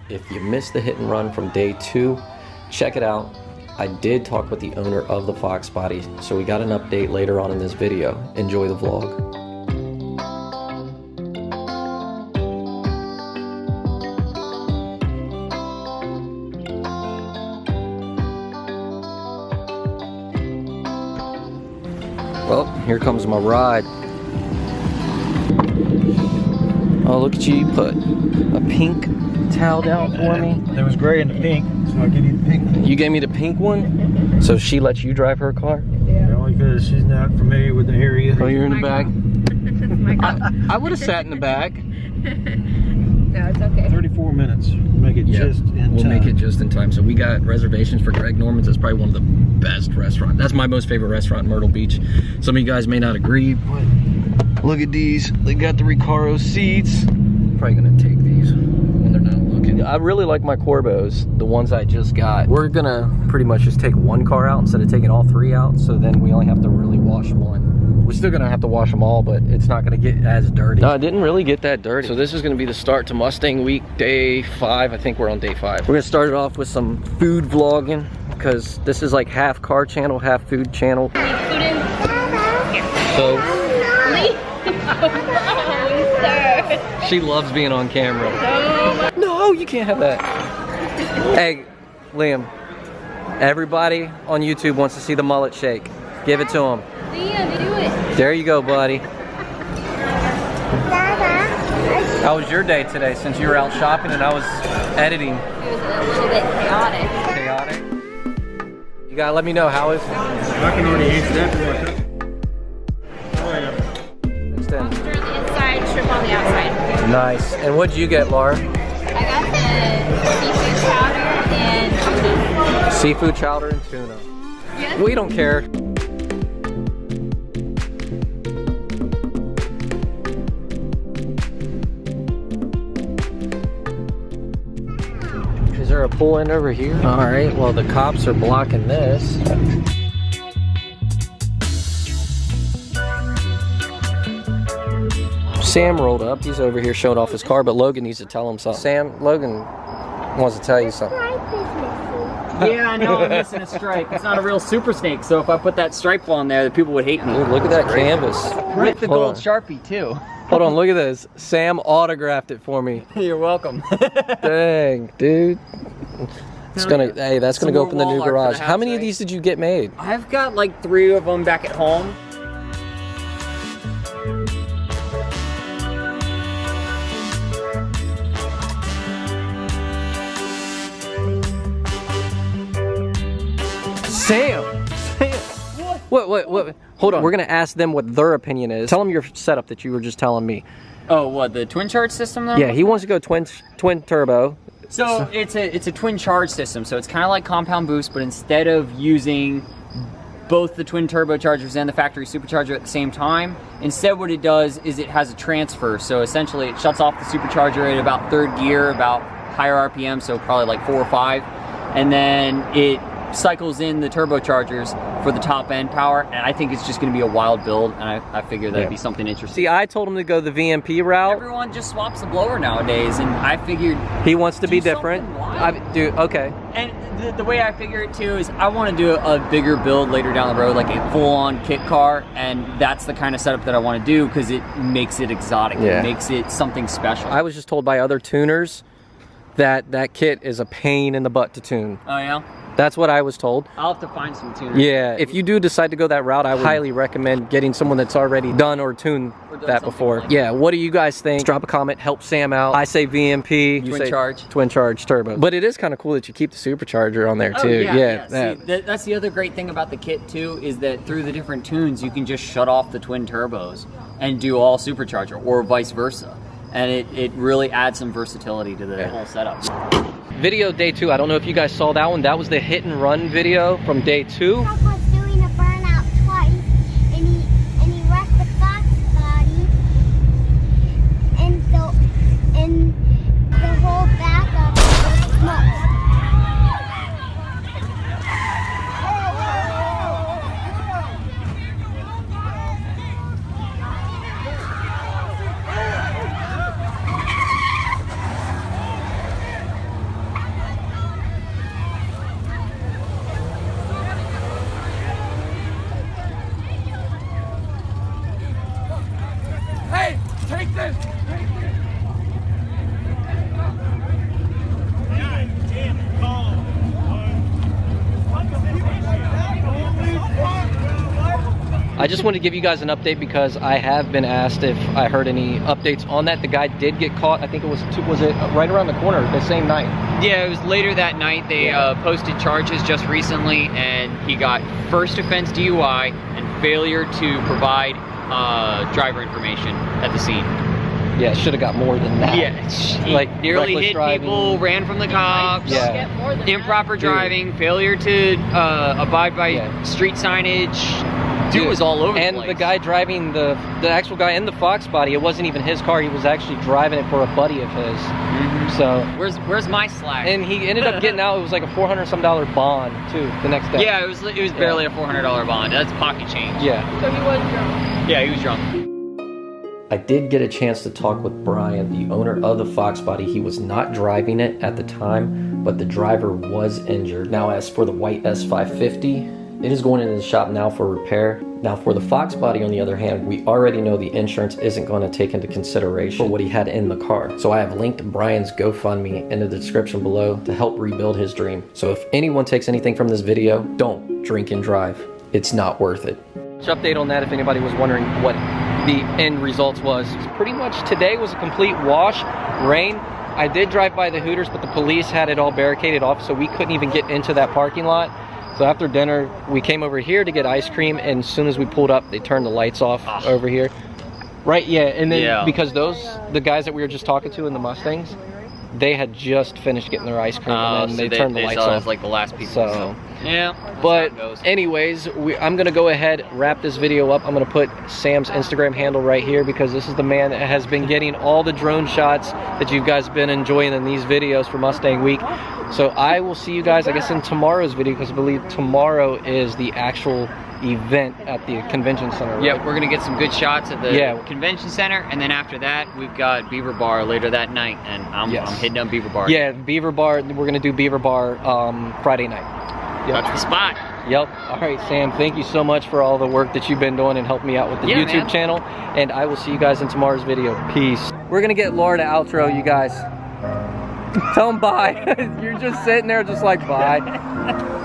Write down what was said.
if you missed the hit and run from day 2, check it out. I did talk with the owner of the Fox Body, so we got an update later on in this video. Enjoy the vlog. Well, here comes my ride. Oh, look at you. You put a pink towel down for me. There was gray and the pink, so I'll give you the pink one. You gave me the pink one? So she lets you drive her car? Yeah. Only because she's not familiar with the area. Oh, you're in the back? I would have sat in the back. No, it's okay. 34 minutes. We'll make it just in time. We'll make it just in time. So we got reservations for Greg Norman's. It's probably one of the best restaurants. That's my most favorite restaurant in Myrtle Beach. Some of you guys may not agree, but look at these. They got the Recaro seats. Probably gonna take these when they're not looking. I really like my Corbos, the ones I just got. We're gonna pretty much just take one car out instead of taking all 3 out, so then we only have to really wash one. We're still gonna have to wash them all, but it's not gonna get as dirty. No, it didn't really get that dirty. So this is gonna be the start to Mustang week, day 5. I think we're on day 5. We're gonna start it off with some food vlogging, because this is like half car channel, half food channel. So she loves being on camera. No, you can't have that. Hey, Liam, everybody on YouTube wants to see the mullet shake. Give it to them. Liam, do it. There you go, buddy. How was your day today since you were out shopping and I was editing? It was a little bit chaotic. Chaotic? You gotta let me know how is. I can already answer that. Extend. Booster on the inside, shrimp on the outside. Nice. And what'd you get, Laura? I got the seafood chowder and tuna. Seafood chowder and tuna. Yes. We don't care. Is there a pull in over here? All right, well, the cops are blocking this. Sam rolled up. He's over here showing off his car, but Logan needs to tell him something. Sam, Logan wants to tell you something. Yeah, I know I'm missing a stripe. It's not a real Super Snake, so if I put that stripe on there, the people would hate me. Dude, look at that canvas. With the Hold gold on. Sharpie, too. Hold on, look at this. Sam autographed it for me. You're welcome. Dang, dude. It's gonna, hey, that's gonna Some go more up in the wall new art for garage. the How house, many of right? these did you get made? I've got like 3 of them back at home. Sam! What? Hold on. We're gonna ask them what their opinion is. Tell them your setup that you were just telling me. Oh, what, the twin charge system though? Yeah, he wants to go twin turbo. So it's a twin charge system, so it's kind of like compound boost, but instead of using both the twin turbochargers and the factory supercharger at the same time, instead what it does is it has a transfer. So essentially it shuts off the supercharger at about 3rd gear, about higher RPM, so probably like 4 or 5, and then it cycles in the turbochargers for the top end power, and I think it's just going to be a wild build, and I figure that'd be something interesting. See, I told him to go the VMP route. Everyone just swaps the blower nowadays, and I figured He wants to be do different. something wild. Dude, okay. And the way I figure it too is I want to do a bigger build later down the road, like a full-on kit car, and that's the kind of setup that I want to do because it makes it exotic. Yeah. It makes it something special. I was just told by other tuners that that kit is a pain in the butt to tune. Oh yeah? That's what I was told. I'll have to find some tuners. Yeah, if you do decide to go that route, I would highly recommend getting someone that's already done or tuned Or done that something before. like Yeah, what do you guys think? Drop a comment, help Sam out. I say VMP. You Twin say charge. Twin charge turbo. But it is kind of cool that you keep the supercharger on there Oh, too. yeah. that. See, that's the other great thing about the kit too, is that through the different tunes, you can just shut off the twin turbos and do all supercharger, or vice versa. And it really adds some versatility to the whole setup. Video day 2, I don't know if you guys saw that one. That was the hit and run video from day 2. Truck was doing a burnout twice, and he wrecked the Fox Body, and the whole back of it was smoked. I just wanted to give you guys an update because I have been asked if I heard any updates on that. The guy did get caught. I think it was it right around the corner the same night? Yeah, it was later that night. They posted charges just recently, and he got first offense DUI and failure to provide driver information at the scene. Yeah, should have got more than that. Yeah, he like nearly hit driving. people, ran from the cops. Yeah. Improper driving, failure to abide by street signage. Dude was all over the place. And the guy driving the actual guy in the Fox Body, it wasn't even his car. He was actually driving it for a buddy of his. So where's my slack? and he ended up getting out. It was like a $400-some bond too the next day. Yeah, it was barely a $400 bond. That's pocket change. Yeah. So he was drunk. Yeah, he was drunk. I did get a chance to talk with Brian, the owner of the Fox Body. He was not driving it at the time, but the driver was injured. Now, as for the white S550, it is going into the shop now for repair. Now, for the Fox Body, on the other hand, we already know the insurance isn't going to take into consideration for what he had in the car. So I have linked Brian's GoFundMe in the description below to help rebuild his dream. So if anyone takes anything from this video, don't drink and drive. It's not worth it. Update on that if anybody was wondering what the end results was. Pretty much today was a complete wash, rain. I did drive by the Hooters, but the police had it all barricaded off, so we couldn't even get into that parking lot. So after dinner, we came over here to get ice cream, and as soon as we pulled up, they turned the lights off over here. Right, yeah, and then because the guys that we were just talking to in the Mustangs, they had just finished getting their ice cream, and then they turned the lights off. Like the last people. So yeah. But anyways, I'm gonna go ahead, wrap this video up. I'm gonna put Sam's Instagram handle right here because this is the man that has been getting all the drone shots that you guys been enjoying in these videos for Mustang Week. So I will see you guys, I guess, in tomorrow's video, because I believe tomorrow is the actual event at the convention center. Right? Yeah, we're gonna get some good shots at the convention center, and then after that we've got Beaver Bar later that night, and I'm hitting up Beaver Bar. Yeah, Beaver Bar. We're gonna do Beaver Bar Friday night. Yep. That's the spot. Yep. All right, Sam, thank you so much for all the work that you've been doing and helping me out with the YouTube channel, and I will see you guys in tomorrow's video. Peace. We're gonna get Laura to outro you guys. Tell them bye. You're just sitting there just like bye.